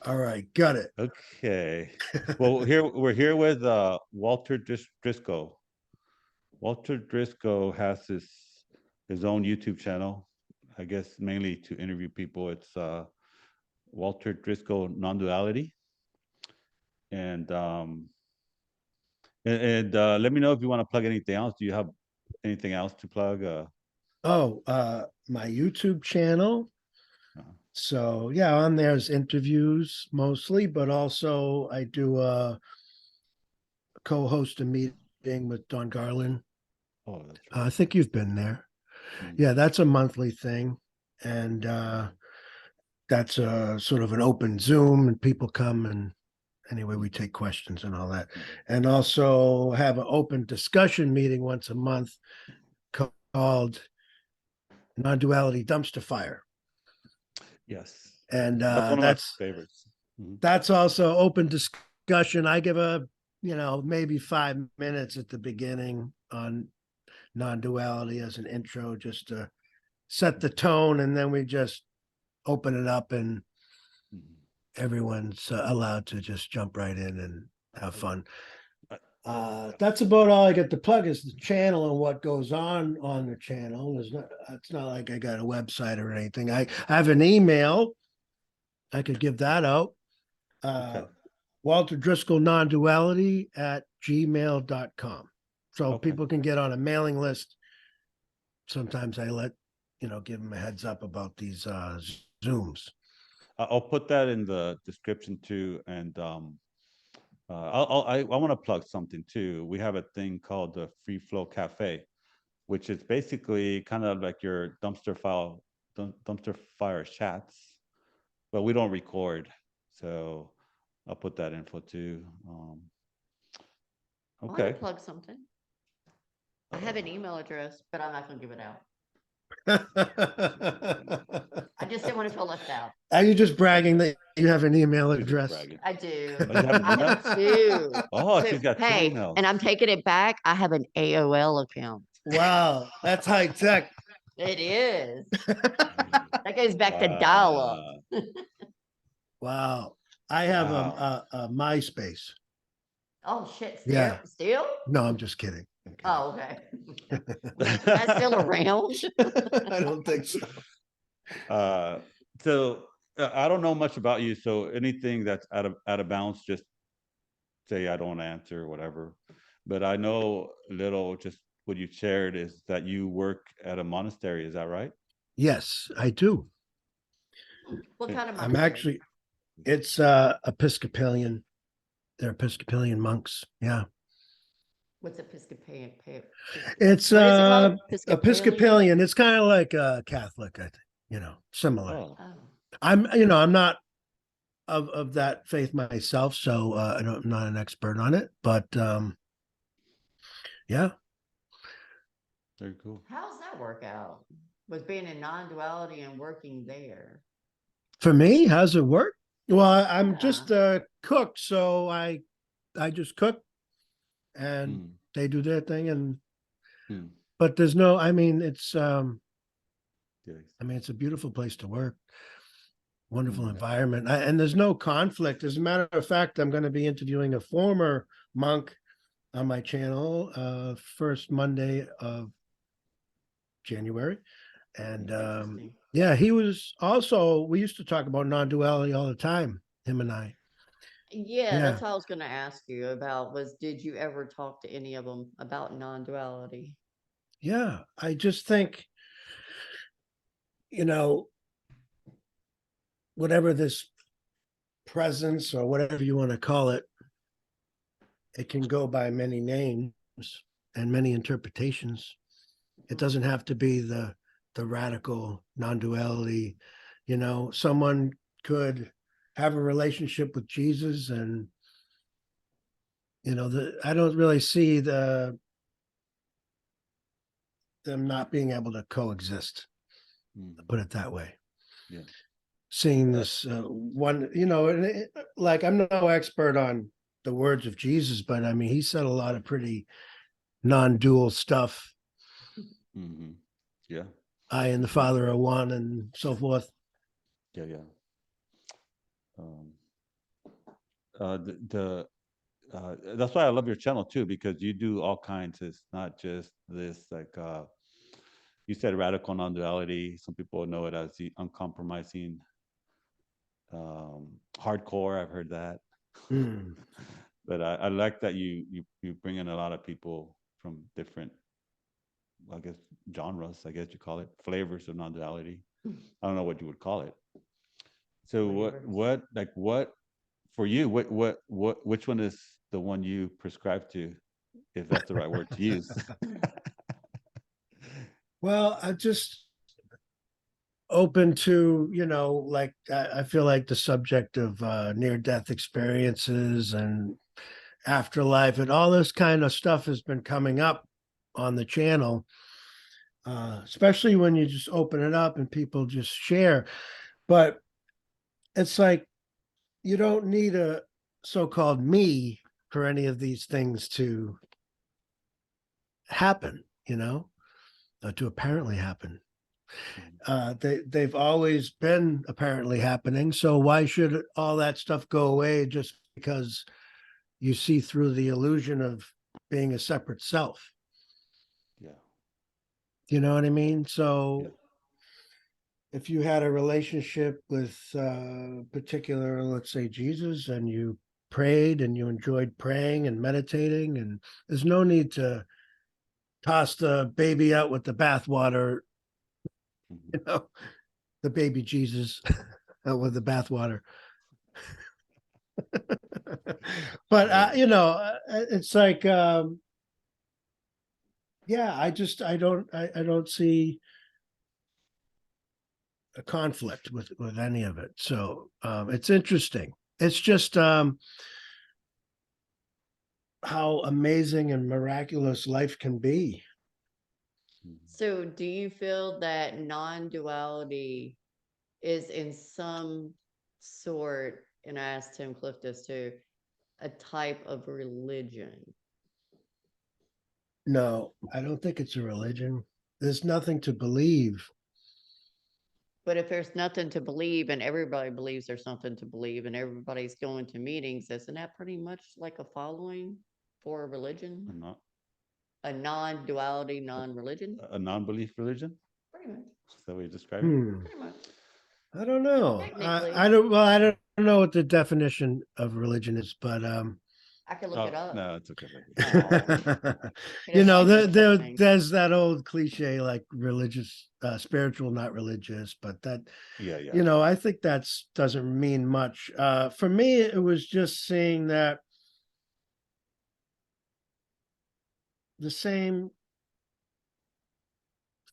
All right, got it. Okay. Well, we're here with Walter Driscoll. Walter Driscoll has his own YouTube channel, I guess mainly to interview people. It's Walter Driscoll Nonduality. And let me know if you want to plug anything else. Do you have anything else to plug? Oh, my YouTube channel. Uh, So yeah, on there's interviews mostly, but also I do co-host a meeting with Don Garland. oh, that's I right. think you've been there. Mm, Yeah, that's a monthly thing, and that's a sort of an open Zoom, and people come and anyway we mm, take questions and all that, mm. and also have an open discussion meeting once a month called Non-Duality Dumpster Fire, Yes, and that's one of my favorites. Mhm. that's also open discussion. I give a maybe 5 minutes at the beginning on non-duality as an intro, just to set the tone, and then we just open it up, and Mhm. everyone's allowed to just jump right in and have fun. Uh, That's about all I get to plug is the channel and what goes on the channel. It's not like I got a website or anything. I have an email. I could give that out. Uh, Okay. Walter Driscoll non-duality at gmail.com. So Okay. people can get on a mailing list. Sometimes I give them a heads up about these Zooms. I'll put that in the description too, and I want to plug something too. We have a thing called the Free Flow Cafe, which is basically kind of like your dumpster fire chats, but we don't record. So I'll put that info too. I want to Okay. plug something. I have an email address, but I'm not going to give it out. I just didn't want to feel left out. Are you just bragging that you have an email She's just address? bragging. I do. Oh, you have an I email? have two. Oh, she's got two Hey, emails. and I'm taking it back. I have an AOL account. Wow, that's high tech. It is. That goes back to dial up. Wow. Wow. I have Wow. a MySpace. Oh shit! Still, Yeah. still? No, I'm just kidding. Oh, okay. That's still around. I don't think so. uh, so I don't know much about you. So anything that's out of bounds, just say I don't answer or whatever. But I know a little. Just what you shared is that you work at a monastery. Is that right? Yes, I do. What kind of I'm monastery? actually it's Episcopalian. They're Episcopalian monks. Yeah. What's Episcopalian? It's What is it called? Episcopalian? Episcopalian. It's kind of like a Catholic, I think, similar. Oh, Oh. I'm not of that faith myself, so I'm not an expert on it, but yeah. very cool. How's that work out? With being in non-duality and working there? For me, how's it work? Well, I'm Yeah. just a cook, so I just cook, and Hmm. they do their thing, and Hmm. but there's no. I mean, it's Yes. it's a beautiful place to work. Wonderful Hmm. environment, and there's no conflict. As a matter of fact, I'm going to be interviewing a former monk on my channel first Monday of January. And Interesting. yeah, he was also, we used to talk about non-duality all the time, him and I. Yeah, Yeah. that's what I was going to ask you about was did you ever talk to any of them about non-duality? Yeah. I just think, you know, whatever this presence or whatever you want to call it, it can go by many names and many interpretations. It doesn't have to be the radical non-duality. Someone could have a relationship with Jesus, and I don't really see them not being able to coexist. Hmm. Put it that way. Yeah. Seeing this one, like I'm no expert on the words of Jesus, but I mean, he said a lot of pretty non-dual stuff. Hmm. Yeah. I and the Father are one, and so forth. Yeah. Yeah. Um, that's why I love your channel too, because you do all kinds. It's not just this like you said radical non-duality. Some people know it as the uncompromising hardcore. I've heard that. Hmm. But I like that you bring in a lot of people from different, I guess, genres, I guess you call it, flavors of non-duality. I don't know what you would call it. So what for you, which one is the one you prescribe to, if that's the right word to use? Well, I just open to, like I feel like the subject of near-death experiences and afterlife and all this kind of stuff has been coming up on the channel, especially when you just open it up and people just share. But it's like you don't need a so-called me for any of these things to happen, to apparently happen. They've always been apparently happening. So why should all that stuff go away just because you see through the illusion of being a separate self? Yeah. You know what I mean? So Yeah. if you had a relationship with particular, let's say Jesus, and you prayed and you enjoyed praying and meditating, and there's no need to toss the baby out with the bathwater, Mhm. you know, the baby Jesus out with the bathwater. But it's like yeah, I don't see a conflict with any of it. So it's interesting. It's just how amazing and miraculous life can be. So do you feel that non-duality is in some sort, and I asked Tim Cliff this too, a type of religion? No, I don't think it's a religion. There's nothing to believe. But if there's nothing to believe and everybody believes there's something to believe and everybody's going to meetings, isn't that pretty much like a following for a religion? I'm not A non-duality, non-religion? a non-belief religion. Pretty much. Is that what you describe it? Hmm. Pretty much. I don't know. Technically. I don't know what the definition of religion is, but I could look Oh it up. no, it's okay. He doesn't like me saying. there's that old cliche like religious, spiritual, not religious, but that, Yeah, yeah. I think that's doesn't mean much. For me, it was just seeing that the same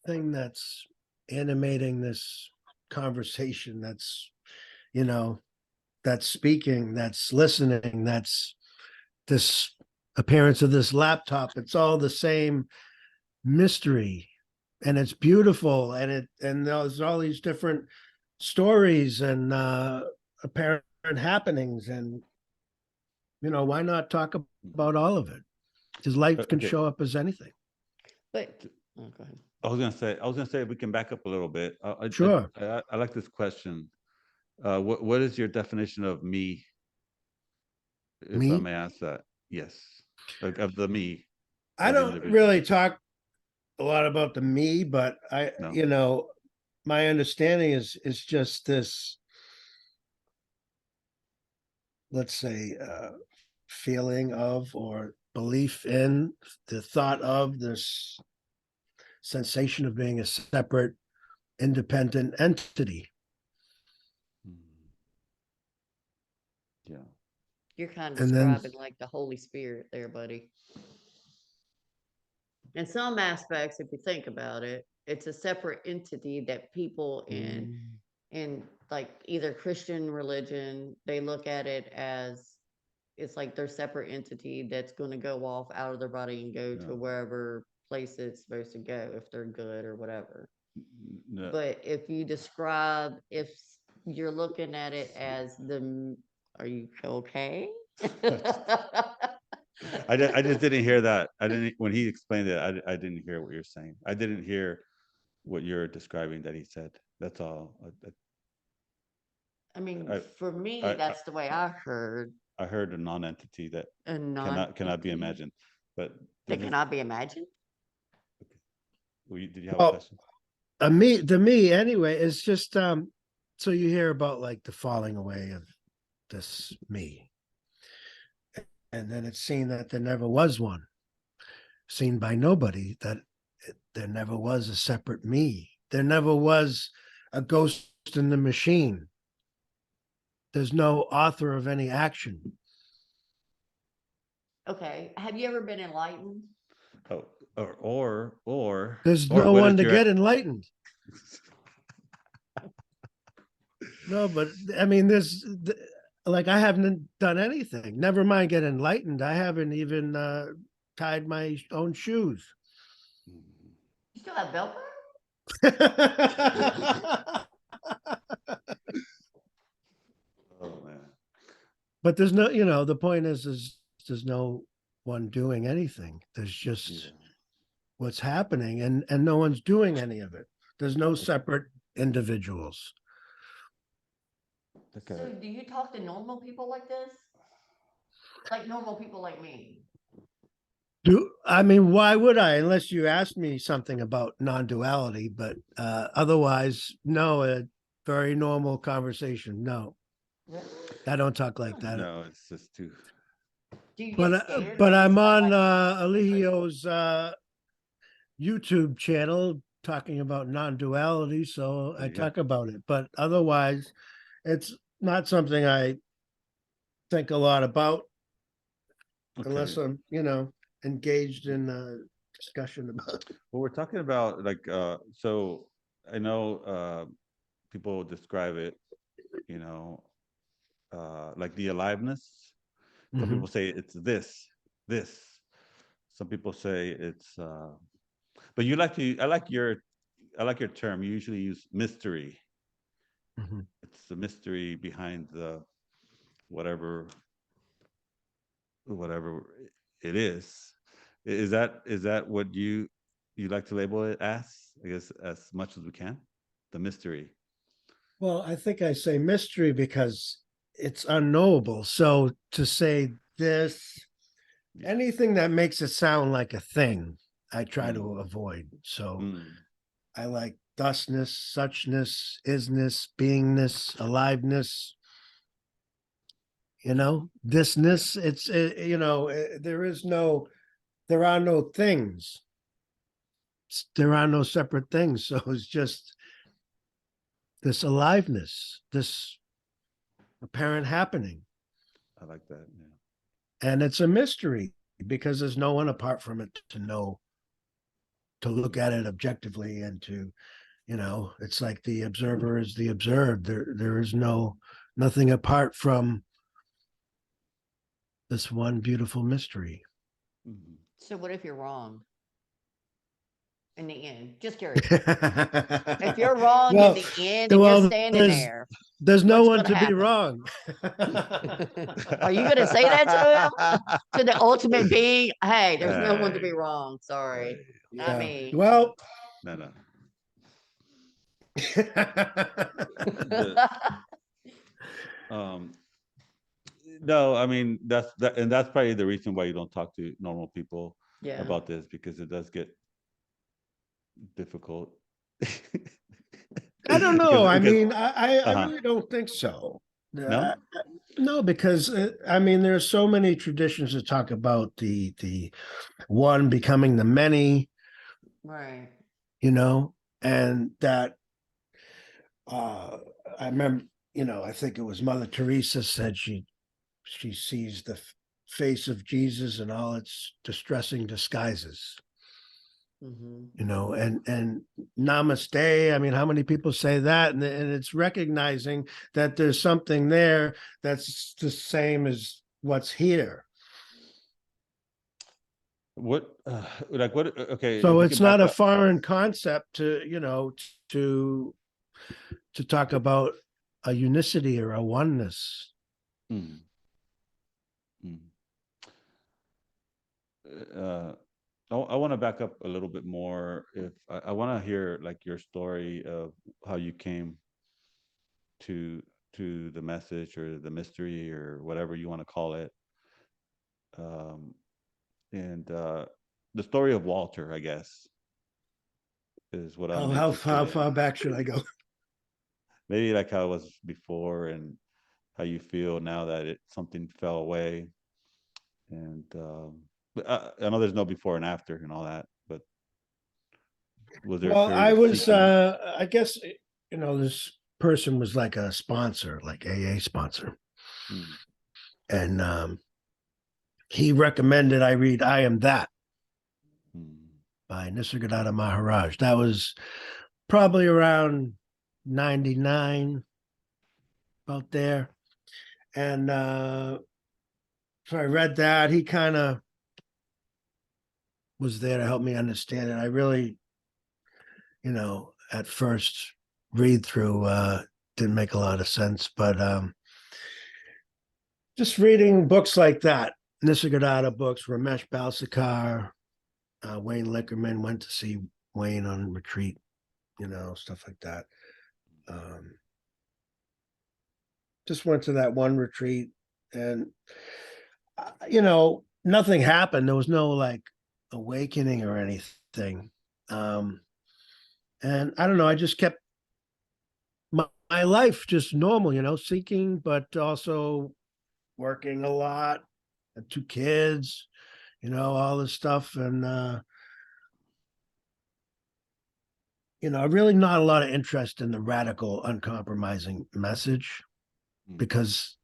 thing that's animating this conversation, you know, that's speaking, that's listening, that's this appearance of this laptop. It's all the same mystery, and it's beautiful, and there's all these different stories and apparent happenings, and why not talk about all of it? Because life can Okay. show up as anything. But, oh, go ahead. I was gonna say we can back up a little bit. Sure. I like this question. What is your definition of me, if I Me, may ask that? Yes, like of the me, I of the don't individual. really talk a lot about the me, but No. my understanding is just this, let's say, feeling of or belief in the thought of this sensation of being a separate, independent entity. Mm. Yeah. You're kind of And then, describing like the Holy Spirit there, buddy. In some aspects, if you think about it, it's a separate entity that people in like either Christian religion, they look at it as it's like their separate entity that's going to go off out of their body and go Yeah. to wherever place it's supposed to go if they're good or whatever. No. But if you describe, if you're looking at it as are you okay? I just didn't hear that. I didn't when he explained it. I didn't hear what you're saying. I didn't hear what you're describing that he said. That's all. I mean, I, for me, I that's the way I heard. I heard a non-entity that A cannot be non-entity imagined. But that this is, cannot be imagined. did you have a Well, question? to me anyway, it's just so you hear about like the falling away of this me, and then it's seen that there never was one, seen by nobody, that there never was a separate me, there never was a ghost in the machine, there's no author of any action. Okay. Have you ever been enlightened? Oh, or There's or no what one is to your get enlightened. No, but I mean, like I haven't done anything. Never mind get enlightened. I haven't even tied my own shoes. You still have Velcro? Oh man. But there's no, the point is there's no one doing anything. There's just Yeah. what's happening, and no one's doing any of it. There's no separate individuals. Okay. So do you talk to normal people like this? Like normal people like me? I mean, why would I, unless you asked me something about non-duality, but otherwise, no, a very normal conversation. No, Really? I don't talk like that. No, it's just too. Do you But get scared but when you I'm say, on like, Alihio's YouTube channel talking about non-duality, so There I you go. talk about it. But otherwise, it's not something I think a lot about unless Okay. I'm, engaged in a discussion about it. Well, we're talking about like so I know people describe it, you know, like the aliveness. Some Mhm. people say it's this. Some people say it's but you like to I like your term. You usually use mystery. Mhm. It's the mystery behind the whatever whatever it is. Is that what you like to label it as? I guess as much as we can, the mystery. Well, I think I say mystery because it's unknowable. So to say this, Yeah. anything that makes it sound like a thing, I try to Mm, avoid. So mm, I like thusness, suchness, isness, beingness, aliveness, yeah. thisness. It's, there are no things. There are no separate things. So it's just this aliveness, this apparent happening. I like that. Yeah. And it's a mystery because there's no one apart from it to know, to look at it objectively, and to, it's like the observer is the observed. There is nothing apart from this one beautiful mystery. Mhm. so what if you're wrong in the end? Just curious. If you're wrong in well, the end and you're well, standing there, there's no what's one going to to be happen? wrong. Are you going to say that to him? To the ultimate being? Hey, there's no one to be Hey, wrong. Sorry. hey, Not Yeah. me. Well, no, no. yeah. The um no, I mean and that's probably the reason why you don't talk to normal people Yeah. about this because it does get difficult. I don't know. I Because mean, I uh-huh. really don't think so. No? No, because I mean, there's so many traditions that talk about the one becoming the many, Right. and that I remember, I think it was Mother Teresa said she sees the face of Jesus in all its distressing disguises. And namaste. I mean, how many people say that? And it's recognizing that there's something there that's the same as what's here. What like what okay, So if we it's can back not a up. foreign concept to, to to talk about a unicity or a oneness. Mm, mm. Uh I want to back up a little bit more. If I want to hear like your story of how you came to to the message or the mystery or whatever you want to call it. Um, and the story of Walter, I guess, is what I'm interested How in. far back should I go? Maybe like how it was before and how you feel now that something fell away. And but I know there's no before and after and all that, but was there a Well, period I of was, seeking? I guess, this person was like a sponsor, like AA sponsor. Mm, And he recommended I read I Am That mm, by Nisargadatta Maharaj. That was probably around 99, about there. And so I read that. He kind of was there to help me understand it. I really, at first read through didn't make a lot of sense, but just reading books like that, Nisargadatta books, Ramesh Balsekar, Wayne Lickerman, went to see Wayne on retreat, stuff like that. Um, just went to that one retreat, and nothing happened. There was no like awakening or anything. Um, and I don't know. I just kept my life just normal, seeking, but also working a lot, had 2 kids, all this stuff. And, really not a lot of interest in the radical, uncompromising message mm. because,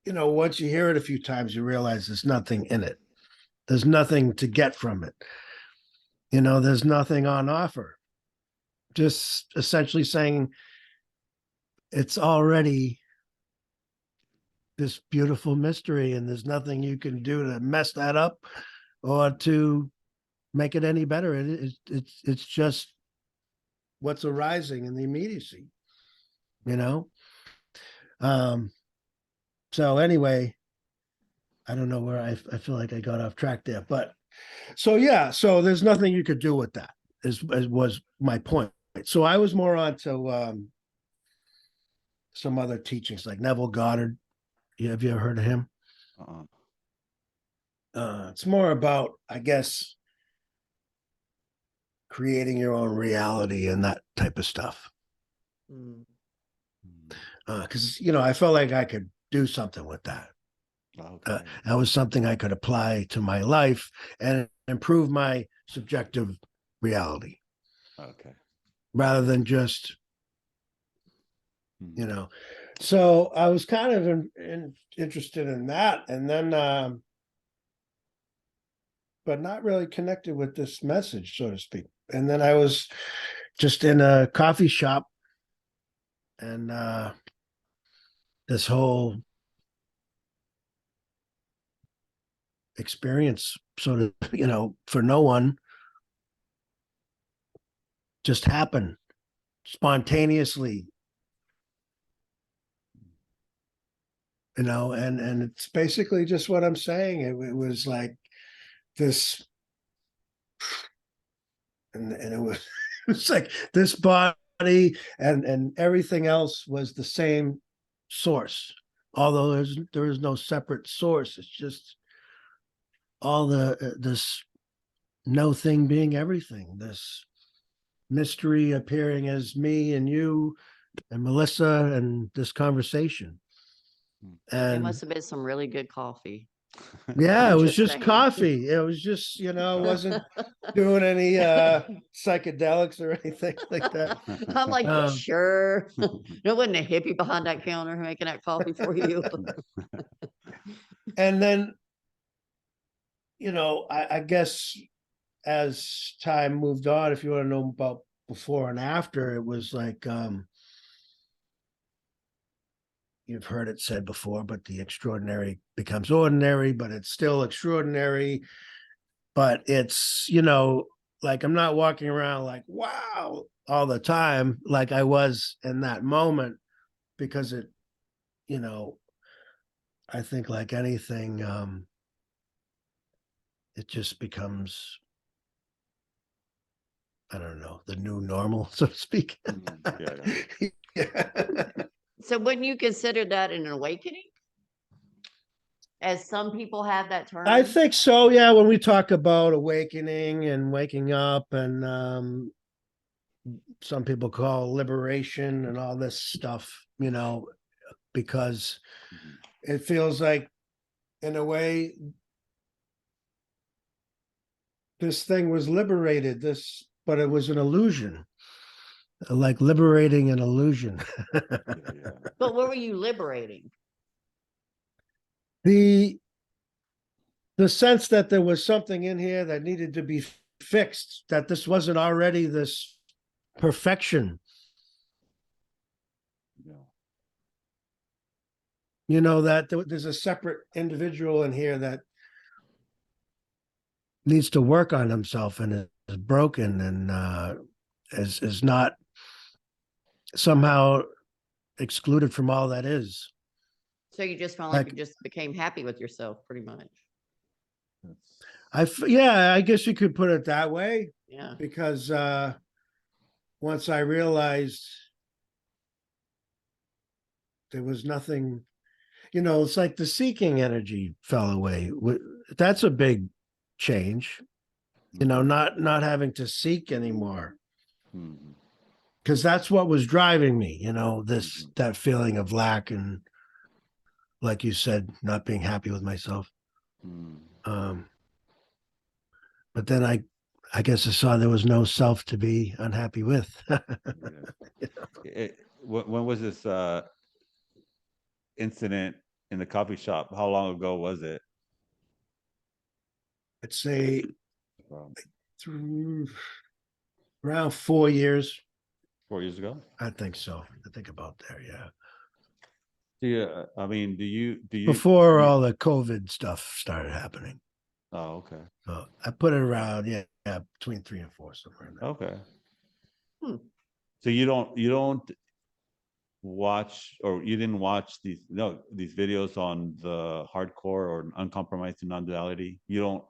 once you hear it a few times, you realize there's nothing in it. There's nothing to get from it. There's nothing on offer. Just essentially saying it's already this beautiful mystery and there's nothing you can do to mess that up or to make it any better. It's just what's arising in the immediacy, you know. Um, so anyway, I don't know where I feel like I got off track there, but so yeah, so there's nothing you could do with that. Is was my point. So I was more on to some other teachings like Neville Goddard. Have you ever heard of him? Uh-uh. It's more about, I guess, creating your own reality and that type of stuff. Mm. Mm. Because I felt like I could do something with that. Okay. That was something I could apply to my life and improve my subjective reality Okay. rather than just, Mm. So I was kind of interested in that, and then, but not really connected with this message, so to speak. And then I was just in a coffee shop, and this whole experience sort of, for no one, just happened spontaneously, and it's basically just what I'm saying. It was like this, and it was it was like this body and everything else was the same source, although there is no separate source. It's just all this no thing being everything, this mystery appearing as me and you and Melissa and this conversation. It And must have been some really good coffee. yeah, it I'm was just just saying. coffee. It was just, wasn't doing any psychedelics or anything like that. I'm like, you Um, sure? There wasn't a hippie behind that counter making that coffee for you. and then, I guess as time moved on, if you want to know about before and after, it was like, you've heard it said before, but the extraordinary becomes ordinary, but it's still extraordinary. But it's, like I'm not walking around like, wow, all the time, like I was in that moment, because it, you know, I think like anything, it just becomes, I don't know, the new normal, so to speak. Mm. Yeah, yeah. Yeah. So wouldn't you consider that an awakening? As some people have that term? I think so. Yeah. When we talk about awakening and waking up and some people call liberation and all this stuff, because Mhm. it feels like in a way this thing was liberated, but it was an illusion, like liberating an illusion. Yeah. But what were you liberating? the the sense that there was something in here that needed to be fixed, that this wasn't already this perfection, Yeah. that there's a separate individual in here that needs to work on himself and is broken and is not somehow excluded from all that is. So you just felt like Like you just became happy with yourself, pretty much. That's- yeah, I guess you could put it that way, Yeah. because once I realized there was nothing, it's like the seeking energy fell away. That's a big change, not having to seek anymore, Mhm. because that's what was driving me, this Mhm. that feeling of lack and, like you said, not being happy with myself. Mhm. But then I guess I saw there was no self to be unhappy with. Yes. When was this incident in the coffee shop? How long ago was it? I'd say Um, through around 4 years. 4 years ago? I think so. I think about there, yeah. Yeah. I mean, Before all the COVID stuff started happening. Oh, okay. So I put it around, yeah, between 3 and 4, somewhere in there. Okay. Hmm. So you don't watch, or you didn't watch these videos on the hardcore or uncompromised non-duality. You don't.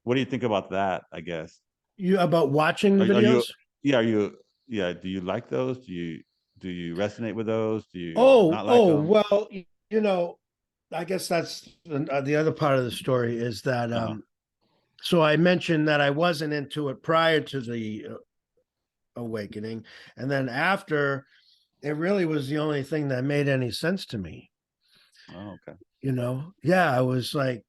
What do you think about that? I guess. You about watching the Are you? videos? Yeah. Are you? Yeah. Do you like those? Do you resonate with those? Do you Oh, not like oh, them? well, I guess that's the other part of the story is that so I mentioned that I wasn't into it prior to the awakening, and then after, it really was the only thing that made any sense to me. Oh, okay. Yeah, I was like,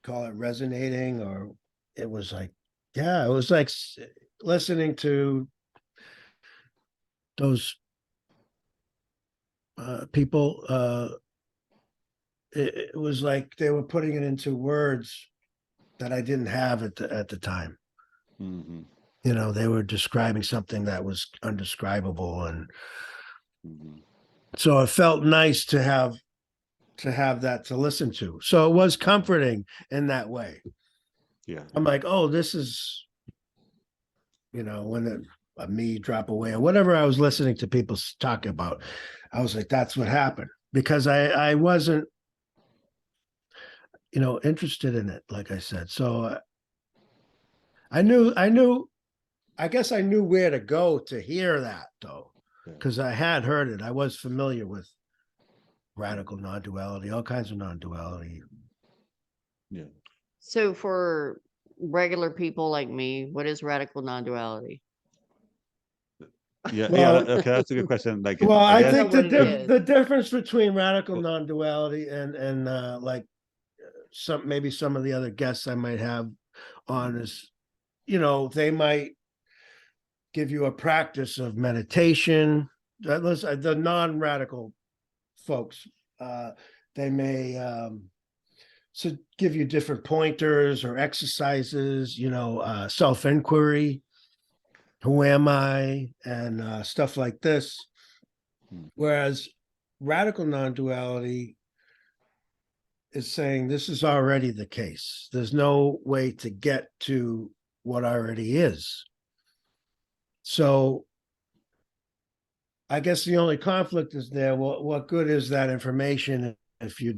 call it resonating, or it was like, yeah, it was like listening to those people. It was like they were putting it into words that I didn't have at the time. Mm-hmm. They were describing something that was undescribable, and Mm-hmm. so it felt nice to have that to listen to. So it was comforting in that way. Yeah. I'm like, oh, this is, when a me drop away or whatever I was listening to people talk about, I was like, that's what happened, because I wasn't, interested in it, like I said. So I guess I knew where to go to hear that, though, Yeah. because I had heard it. I was familiar with radical non-duality, all kinds of non-duality. Yeah. So for regular people like me, what is radical non-duality? Yeah. Yeah. Well, Okay. That's a good question. Like, well, I I guess. think what it is. the difference between radical Well, non-duality and like maybe some of the other guests I might have on is, they might give you a practice of meditation. That was the non-radical folks. They may so give you different pointers or exercises, self-inquiry. Who am I? And stuff like this. Hmm. Whereas radical non-duality is saying this is already the case. There's no way to get to what already is. So I guess the only conflict is there. Well, what good is that information if you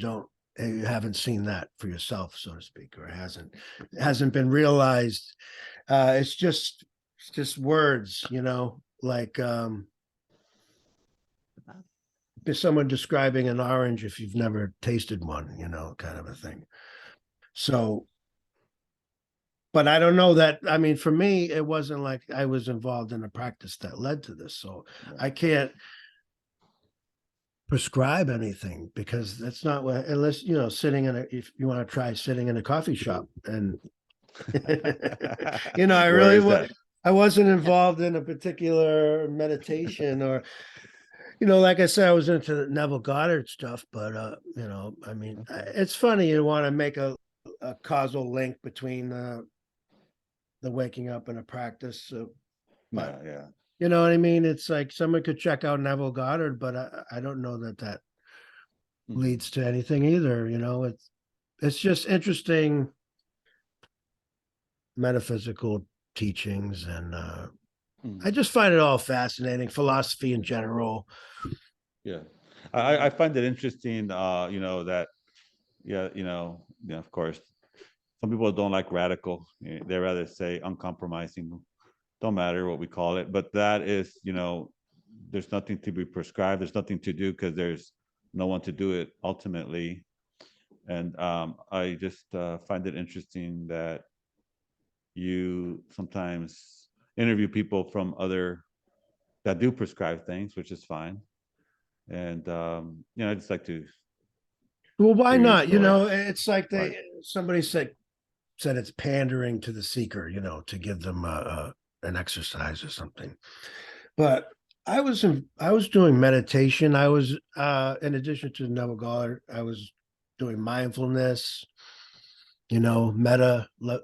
haven't seen that for yourself, so to speak, or hasn't been realized? It's just words, like There's someone describing an orange if you've never tasted one, you know, kind of a thing. So, but I don't know that. I mean, for me, it wasn't like I was involved in a practice that led to this. So I can't prescribe anything because that's not what, unless, you know, sitting in a, if you want to try sitting in a coffee shop and, you know, I Where really is that? I wasn't involved in a particular meditation or, you know, like I said, I was into Neville Goddard stuff, but you know, I mean, it's funny you want to make a causal link between the waking up and a practice. So, but Yeah. you know what I mean? It's like someone could check out Neville Goddard, but I don't know that that Mhm. leads to anything either. You know, it's just interesting metaphysical teachings, and Mhm. I just find it all fascinating. Philosophy in general. Yeah. I find it interesting, you know, that, yeah, of course, some people don't like radical. They rather say uncompromising. Don't matter what we call it, but that is, you know, there's nothing to be prescribed. There's nothing to do because there's no one to do it ultimately. And I just find it interesting that you sometimes interview people from other that do prescribe things, which is fine. And you know, I just like to Well, why hear your not? You story. know, it's like Right. somebody said it's pandering to the seeker. You know, to give them an exercise or something. But I was doing meditation. I was in addition to Neville Goddard, I was doing mindfulness, you know,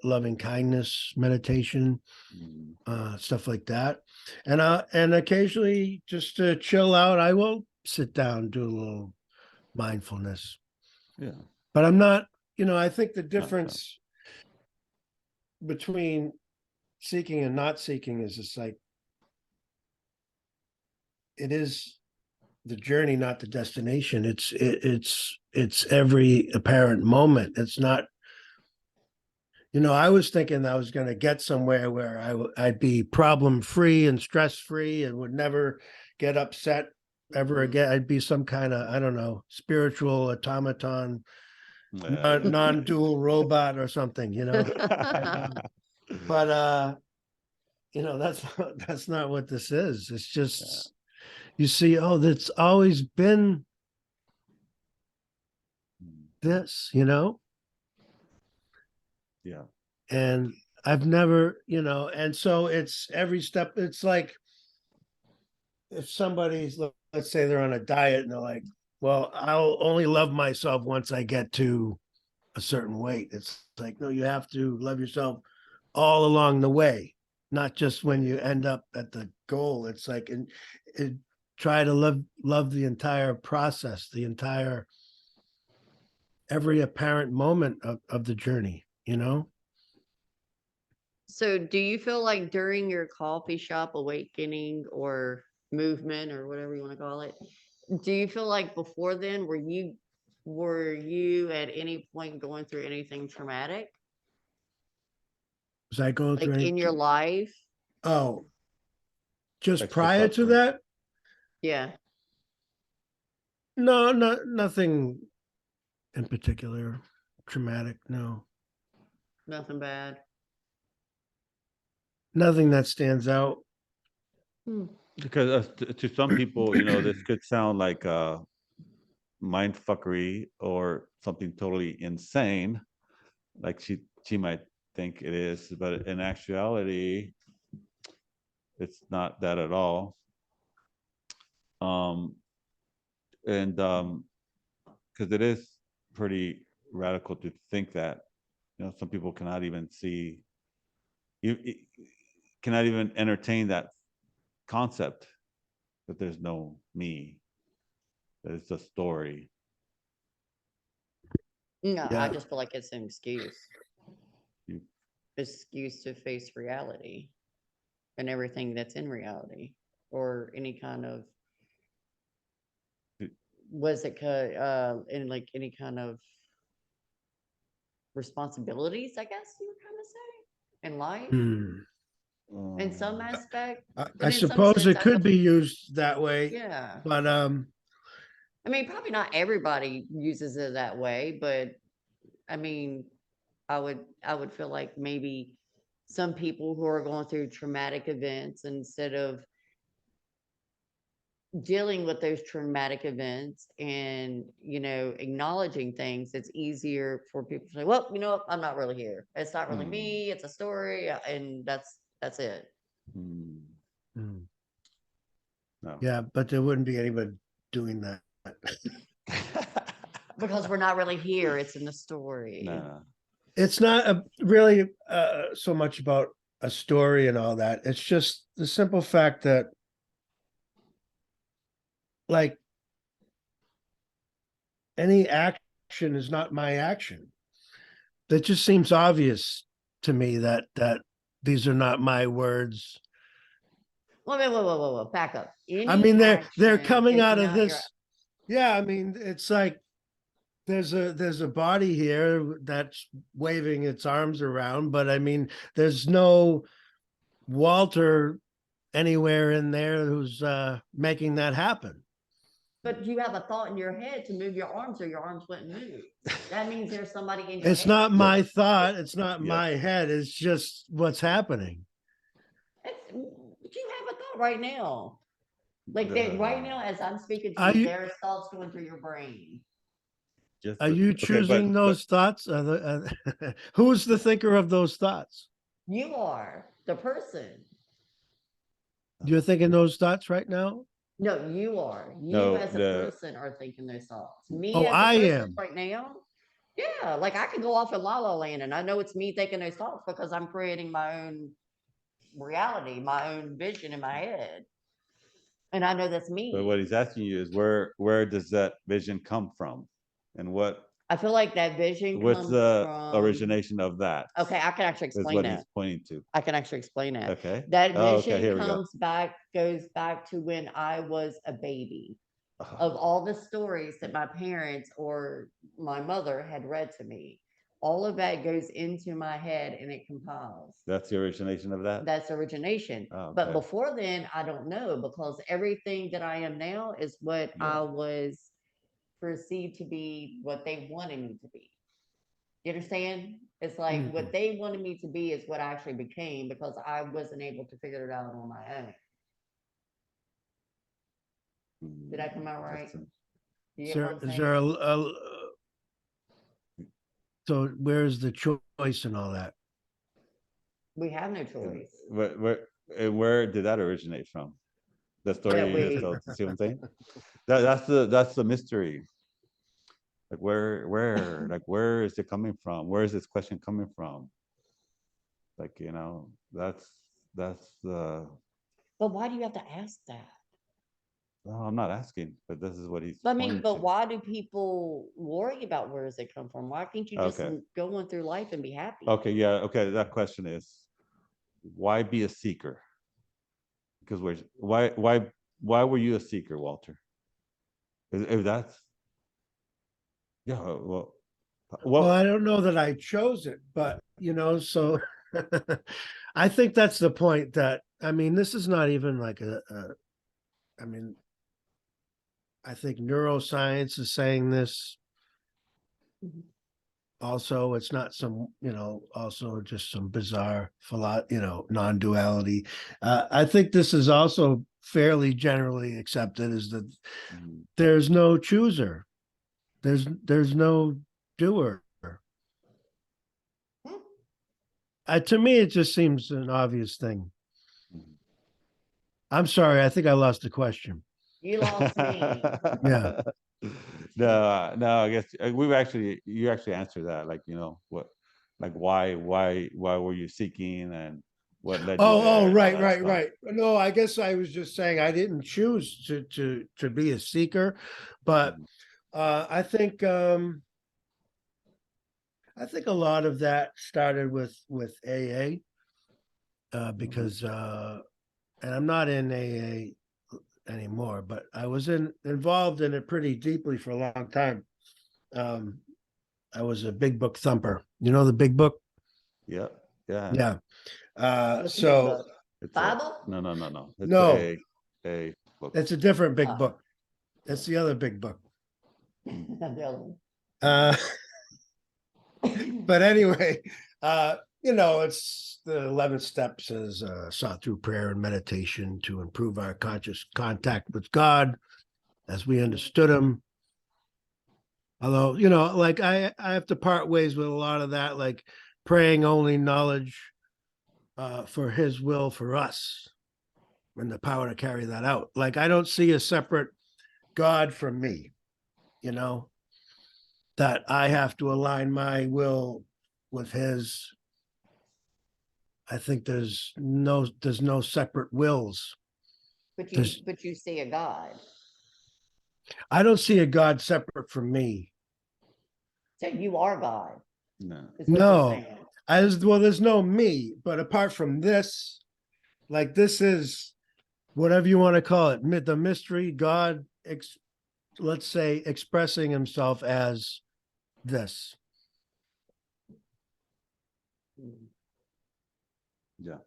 loving kindness meditation, Mm, stuff like that. And occasionally just to chill out, I will sit down, do a little mindfulness. yeah. But I'm not, you know, I think the No, no. difference between seeking and not seeking is just like it is the journey, not the destination. It's every apparent moment. It's not, you know, I was thinking I was going to get somewhere where I'd be problem free and stress free and would never get upset ever Mhm. again. I'd be some kind of, I don't know, spiritual automaton, Yeah. non-dual robot or something, you know. But you know, that's not what this is. It's Yeah. just you see, oh, that's always been Mm, this, you know. yeah. And I've never, you know, and so it's every step. It's like if somebody's, let's say they're on a diet and they're like, well, I'll only love myself once I get to a certain weight. It's like, no, you have to love yourself all along the way, not just when you end up at the goal. It's like, and it, try to love the entire process, the entire every apparent moment of the journey, you know. So do you feel like during your coffee shop awakening or movement or whatever you want to call it, do you feel like before then were you at any point going through anything traumatic? Was I going through Like any? in your life? Oh, just Extra prior to suffering. that, Yeah. no, nothing in particular traumatic. No, Nothing bad. nothing that stands out. Hmm. Because to some people, you know, this could sound like mind fuckery or something totally insane, like she might think it is, but in actuality, it's not that at all. Um, and because it is pretty radical to think that, you know, some people cannot even see you cannot even entertain that concept that there's no me, that it's a story. No, I Yeah. just feel like it's an You, excuse to face reality and everything that's in reality or any kind of was it in like any kind of responsibilities, I guess you would kind of say, in life. Hmm. in some Um, aspect. I And in some suppose sense, it could be used that way, Yeah. but I mean, probably not everybody uses it that way, but I mean, I would feel like maybe some people who are going through traumatic events, instead of dealing with those traumatic events and, acknowledging things, it's easier for people to say, well, I'm not really here. It's not really Hmm. me. It's a story. And that's it. hmm, mm, no. yeah, but there wouldn't be anybody doing that. Because we're not really here. It's in the story. No. It's not really so much about a story and all that. It's just the simple fact that, like, any action is not my action. That just seems obvious to me that these are not my words. Whoa. Back up. I Any mean, they're action coming is out of not your this. Yeah, I mean, it's like there's a body here that's waving its arms around, but I mean, there's no Walter anywhere in there who's making that happen. But you have a thought in your head to move your arms, or your arms wouldn't move. That means there's somebody in your It's head. not my thought. It's not Yes. my head. It's just what's happening. But you have a thought right now. Like that right now, as I'm speaking to Are you, you- there's thoughts going through your brain. Just Are you okay, choosing those thoughts? Who's the thinker of those thoughts? You are the person. You're thinking those thoughts right now? No, you are. You No, as a person are thinking those thoughts. Me Oh, as a I person am. right now. Yeah, like I could go off in La La Land, and I know it's me thinking those thoughts because I'm creating my own reality, my own vision in my head. And I know that's but me. what he's asking you is where does that vision come from, and I feel like that vision what's comes the from origination of that? Okay, I can actually Is explain what that. he's pointing to. I can actually explain that. Okay. That Oh, okay, vision here we go. goes back to when I was a baby. Oh, Of all the stories that my parents or my mother had read to me, all of that goes into my head and it compiles. that's the origination of that. That's origination. Oh, But okay. before then, I don't know, because everything that I am now is what Yeah. I was perceived to be, what they wanted me to be. You understand? It's like what they wanted me to be is what I actually became, because I wasn't able to figure it out on my own. Did I come out right? That's You Is get what there, I'm is saying? there so where's the choice and all that? We have no choice. where did that originate from? The story Yeah, you just told. See what I'm saying? That's the mystery. Like where is it coming from? Where is this question coming from? Like, that's the But why do you have to ask that? no, I'm not asking, but this is what he's I mean, pointing but to. why do people worry about where does it come from? Why can't you just Okay. go on through life and be happy? Okay, yeah, okay. That question is why be a seeker? Because why were you a seeker, Walter? If that's yeah, Well, I don't know that I chose it, but so I think that's the point. That I mean, this is not even like I mean, I think neuroscience is saying this. Mhm. Also, it's not some, also just some bizarre non-duality. I think this is also fairly generally accepted, is that Mhm. there's no chooser. There's no doer. Hmm. To me, it just seems an obvious thing. Mhm. I'm sorry, I think I lost the question. You lost me. Yeah. No, I guess you actually answered that. Like, like why were you seeking and what led you there Oh, and all right, that right, stuff. right. No, I guess I was just saying I didn't choose to be a seeker, but Mhm. I think a lot of that started with AA, because and I'm not in AA anymore, but I was involved in it pretty deeply for a long time. I was a big book thumper. You know the big book? Yeah, yeah. Yeah. What's the big So book? It's Bible? no, no, no, no. It's No. a book. It's a different big Oh. book. It's the other big book. The other one. But anyway, it's the 11 steps as sought through prayer and meditation to improve our conscious contact with God as we understood him. Although, like I have to part ways with a lot of that, like praying only knowledge for his will for us and the power to carry that out. Like I don't see a separate God from me, that I have to align my will with his. I think there's no separate wills. But There's- you see a God. I don't see a God separate from me. So you are God. No. is what you're No. saying. Well, there's no me, but apart from this, like this is whatever you want to call it, the mystery, God, let's say expressing himself as this. Yeah.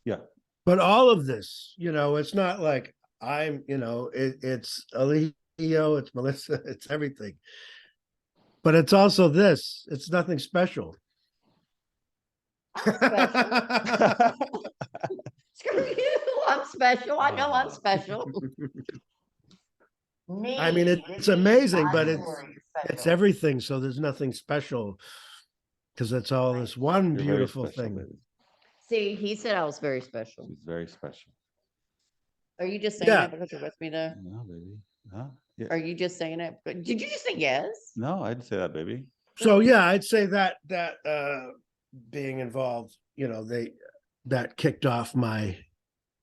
Yeah. But all of this, it's not like I'm, it's Alio, it's Melissa, it's everything. But it's also this. It's nothing special. Special. Screw you. I'm special. I know I'm special. Me. I mean, it's with me, amazing, my but story is it's special. everything. So there's nothing special because it's all this one You're very beautiful special, thing. baby. See, he said I was very special. She's very special. Are you just saying Yeah. that because you're with me though? No, baby. Huh? Yeah. Are you just saying it? Did you just say yes? No, I didn't say that, baby. So yeah, I'd say that being involved, that kicked off my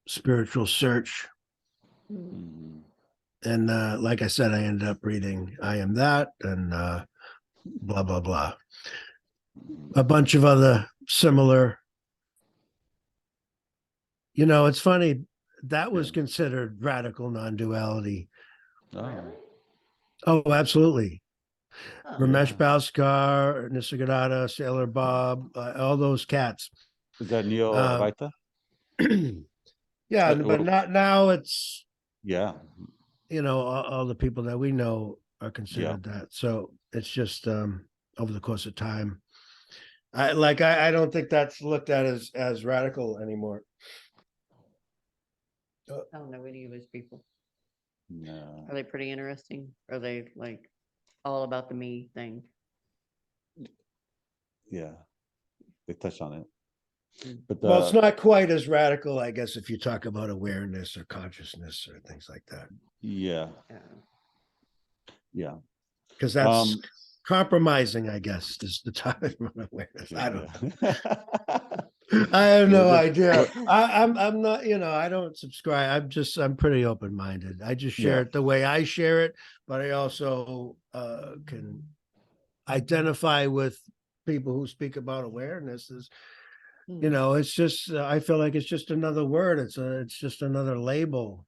spiritual search. Mhm. And like I said, I ended up reading I Am That and blah, blah, blah. A bunch of other similar. It's funny. That was Yeah. considered radical non-duality. Oh, Really? Oh, absolutely. Huh. Ramesh Yeah. Bhaskar, Nisargadatta, Sailor Bob, all those cats. is that Neo Uh, Advaita? Yeah, but well- not now. It's Yeah. all the people that we know are considered that. So it's just over the course of time. I don't think that's looked at as radical anymore. I don't know any of those people. No. Are they pretty interesting? Are they like all about the me thing? Yeah. They touch on it. Mm. But Well, it's not quite as radical, I guess, if you talk about awareness or consciousness or things like that, yeah. Yeah. Yeah. because that's compromising, I guess, is the topic of awareness. I don't know. know. I have no We're idea. I'm not, I don't subscribe. I'm pretty open-minded. I just share Yeah. it the way I share it, but I also can identify with people who speak about awareness as, Hmm. it's just, I feel like it's just another word. It's just another label,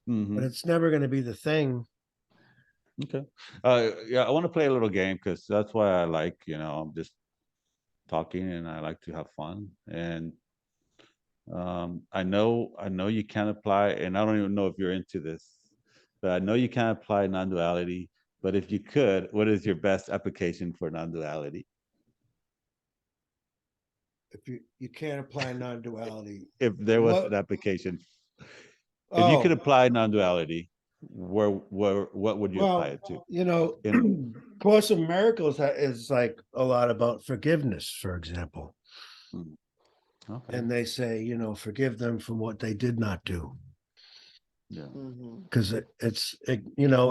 Mhm. but it's never going to be the thing. Okay. Yeah, I want to play a little game because that's why I like, I'm just talking and I like to have fun. And I know you can apply, and I don't even know if you're into this, but I know you can apply non-duality. But if you could, what is your best application for non-duality? If you can't apply non-duality, If there was What- an application, if you could oh, apply non-duality, what would you apply well, it to? In Course of Miracles is like a lot about forgiveness, for example. okay. And they say, forgive them from what they did not do. Yeah. Mhm. Because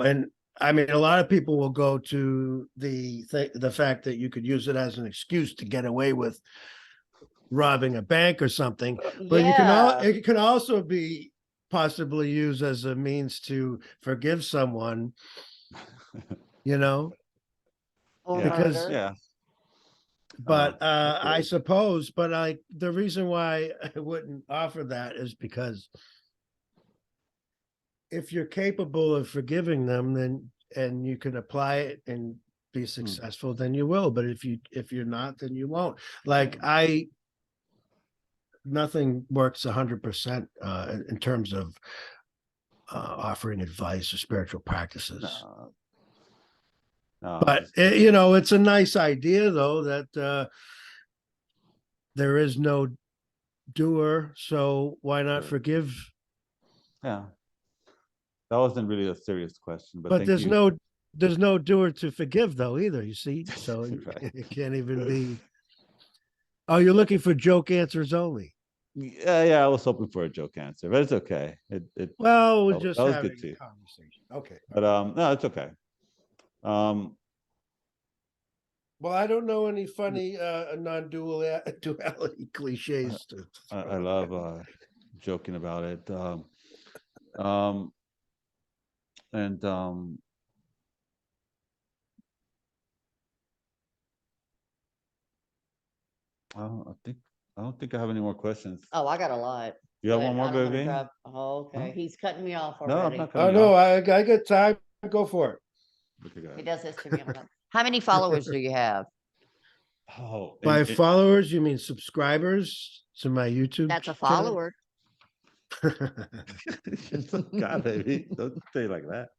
and I mean, a lot of people will go to the fact that you could use it as an excuse to get away with robbing a bank or something. But Yeah. it can also be possibly used as a means to forgive someone, Or Yeah. because- murder. Yeah. but I okay. suppose, but the reason why I wouldn't offer that is because if you're capable of forgiving them, then and you can apply it and be successful, then you will. But if you're not, then you won't. Like nothing works 100% in terms of offering advice or spiritual practices. No, no, But just- it's a nice idea though that there is no doer, so why not Sure. forgive? yeah. That wasn't really a serious question, but But thank there's you. no doer to forgive though either, you see. So Right. it can't even be. Oh, you're looking for joke answers only. Yeah, I was hoping for a joke answer, but it's okay. Well, we're That just was having good a too. conversation. Okay. But no, it's okay. Um, Well, I don't know any funny duality cliches to I throw. love joking about it. Um, and I don't think I have any more questions. Oh, I got a lot. You have But one more, I don't wanna baby? drop. Oh, okay. Huh? He's cutting me off No, I'm already. not Oh cutting you no, off. I got time. Go for it. Okay, go He ahead. does this to me all the time. How many followers do you have? Oh, By followers, you mean subscribers to my YouTube That's a channel? follower. you're so God, baby. Don't say it like that.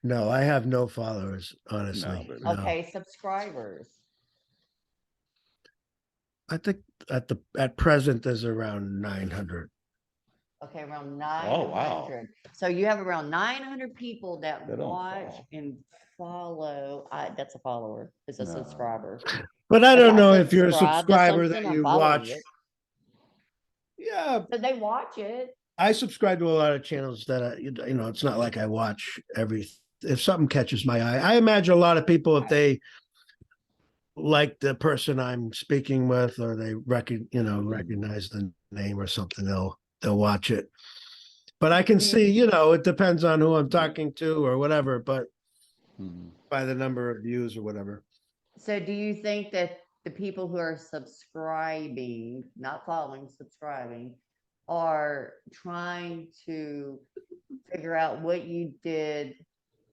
No, I have no followers, No, honestly. baby. No. Okay, subscribers. I think at present there's around 900. Okay, around Oh, wow. 900. So you have around 900 people that They don't watch follow. and follow. That's a follower. Is a No. subscriber. But I If don't I know if you're a subscribe to subscriber that something, I'm you following watch. it. Yeah, So they watch it. I subscribe to a lot of channels that it's not like I watch every. If something catches my eye, I imagine a lot of people, if they like the person I'm speaking with, or they recognize the name or something, they'll watch it. But I can Do you- see, it depends on who I'm talking to or whatever, but Mhm. by the number of views or whatever. So do you think that the people who are subscribing, not following, subscribing, are trying to figure out what you did,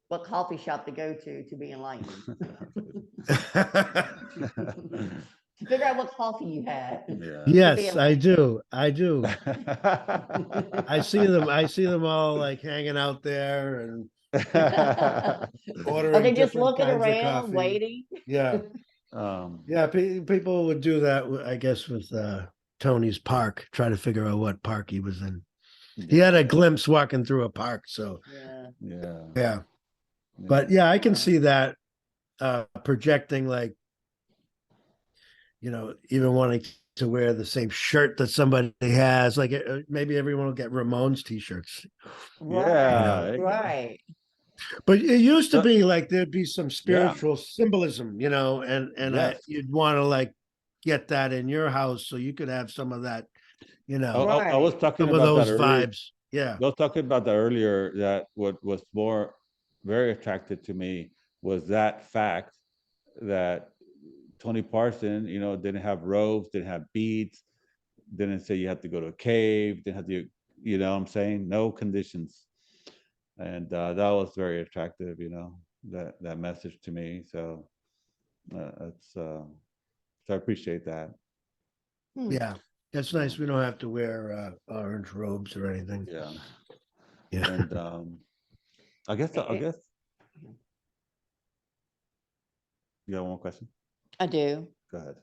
what coffee shop to go to be enlightened? To figure out what coffee you had. Yeah. Yes, I do. I do. I see them. I see them all like hanging out there and Are ordering they just different looking kinds of around, coffee. waiting? Yeah. um, Yeah, people would do that, I guess, with Tony's park, try to figure out what park he was in. He had a glimpse walking through a park, so Yeah. yeah. yeah. But yeah, I can see that projecting, like, even wanting to wear the same shirt that somebody has. Like maybe everyone will get Ramones t-shirts. Yeah. Right, right. But it used to So- be like there'd be some Yeah. spiritual symbolism, and Yes. you'd want to like get that in your house so you could have some of that, I was talking some of about that those earlier. vibes. Yeah. I was talking about that earlier, that what was very attractive to me was that fact that Tony Parson, didn't have robes, didn't have beads, didn't say you had to go to a cave, didn't have to, what I'm saying? No conditions. And that was very attractive, that message to me. So so I appreciate that. Yeah. It's nice. We don't have to wear orange robes or anything. Yeah. Yeah. And I guess you got one more question? I do. Go ahead.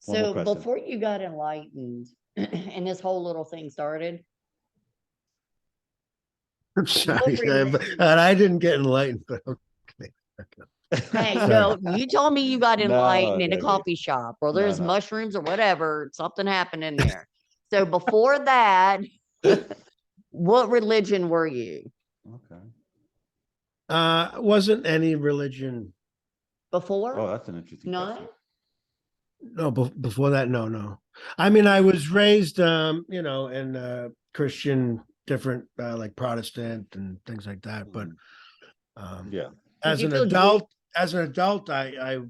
One more So question. before you got enlightened and this whole little thing started, I'm sorry. religion? And I didn't get enlightened, but okay. hey, Sorry. no, you told me you got No, enlightened in a baby. coffee shop, or No, there's no. mushrooms or whatever, something happened in there. So before that, what religion were you? Okay. Wasn't any religion. Before? Oh, that's an interesting None? question. No, before that, no. I mean, I was raised, in Christian, different, like Protestant and things like that. But Yeah. Did as you an feel adult, I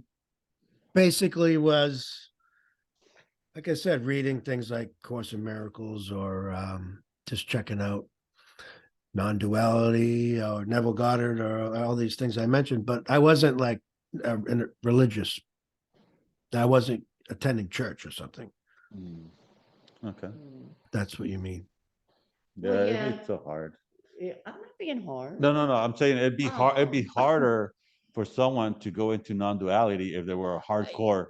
basically was, like I said, reading things like Course in Miracles, or just checking out Non-Duality or Neville Goddard or all these things I mentioned. But I wasn't like religious. I wasn't attending church or something. Mm. Okay. That's what you mean. Yeah, Well, it'd yeah. be so hard. Yeah, I'm not being hard. No, no, no. I'm saying it'd be hard. It'd be Oh. harder for someone to go into non-duality if they were a hardcore,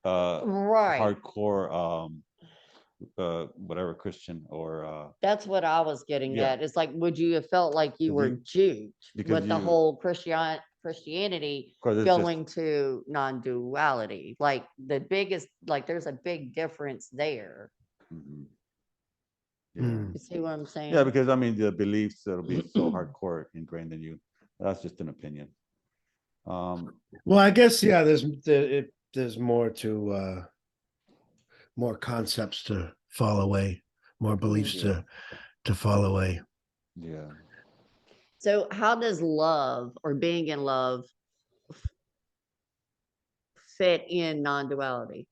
Right. hardcore, whatever Christian or That's what I was getting Yeah. at. It's like, would you have felt like you 'Cause were you- duped because with the you- whole Christianity 'cause it's just- going to non-duality? Like the biggest, like there's a big difference there. Mhm. Mm. You see what I'm saying? Yeah, because I mean the beliefs that'll be so hardcore ingrained in you. That's just an opinion. Well, I guess yeah. There's more to more concepts to fall away, more beliefs Yeah. to fall away. Yeah. So how does love or being in love fit in non-duality?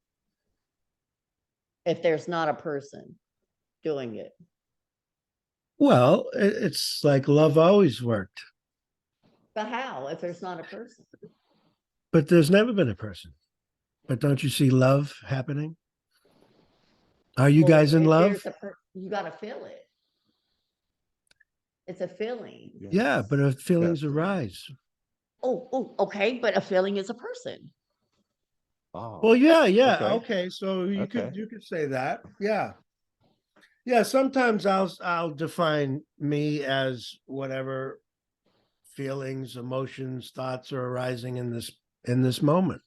If there's not a person doing it. Well, it's like love always worked, But how if there's not a person? but there's never been a person. But don't you see love happening? Are you Well, guys in if love? there's you got to feel it. It's a feeling. Yeah, but if feelings Yes. arise. Oh, okay, but a feeling is a person. Oh. Well, yeah. Okay. Okay, so you Okay. could say that. Yeah. Yeah, sometimes I'll define me as whatever feelings, emotions, thoughts are arising in this moment.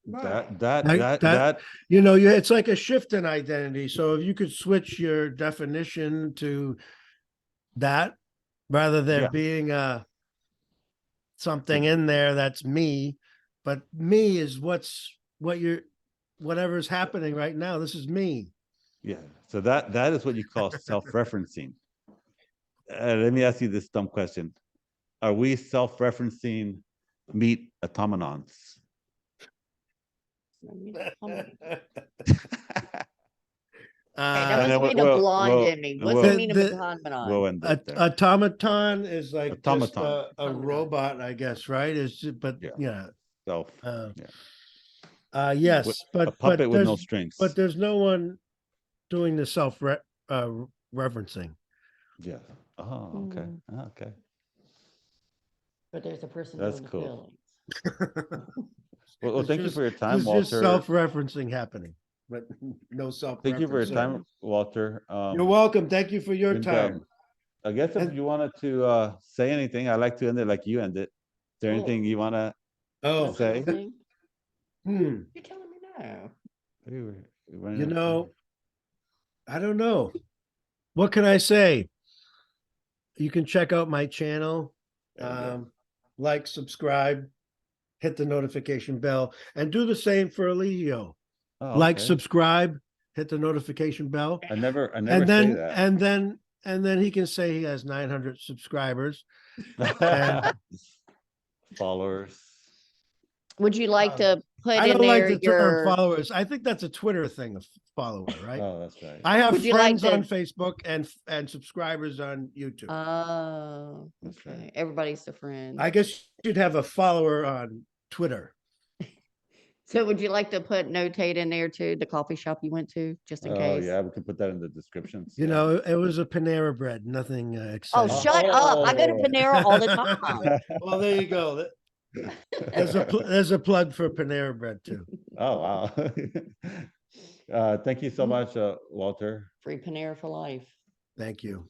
That You know, it's like a shift in identity. So if you could switch your definition to that rather than Yeah. being something in there that's me, but me is whatever's happening right now. This is me. Yeah. So that is what you call self-referencing. Let me ask you this dumb question. Are we self-referencing meat automatons? Okay, that And then must be the blonde in me. What's the meaning of automaton? We'll end it there. Automaton is like just Automaton. a Automaton. robot, I guess, right? But Yeah. yeah. Self. Yes, With- but a puppet with no there's strings. but there's no one doing the referencing. Yeah. Oh, okay. Mm. Okay. But there's a person That's doing the cool. feelings. Well, It's thank you just- for your time, There's just Walter. self-referencing happening, but no self-referencing. Thank you for your time, Walter. You're welcome. Thank you for your and, time. I guess if And- you wanted to say anything, I like to end it like you end it. Is there Oh. anything you want to Oh, say? Anything? hmm. You're telling me now. You know, I don't know. What can I say? You can check out my channel. There you go. Like, subscribe, hit the notification bell, and do the same for Eligio. Oh, Like, okay. subscribe, hit the notification bell, I never and say then that. and then he can say he has 900 subscribers. and- Followers. Would you like to put I in don't like there the term your followers. I think that's a Twitter thing, of follower, right? Oh, that's right. I have Would you like friends on to- Facebook and subscribers on YouTube. Oh, That's okay. right. Everybody's a friend. I guess you'd have a follower on Twitter. So would you like to put notate in there too, the coffee shop you went to, just in Oh, case? yeah, we can put that in the descriptions. You yeah. know, it was a Panera Bread, nothing Oh, exciting. shut up. I go to Oh. Panera all the time. Well, there you go. There's a plug for Panera Bread too. Oh, wow. Thank you so much, Walter. Free Panera for life. Thank you.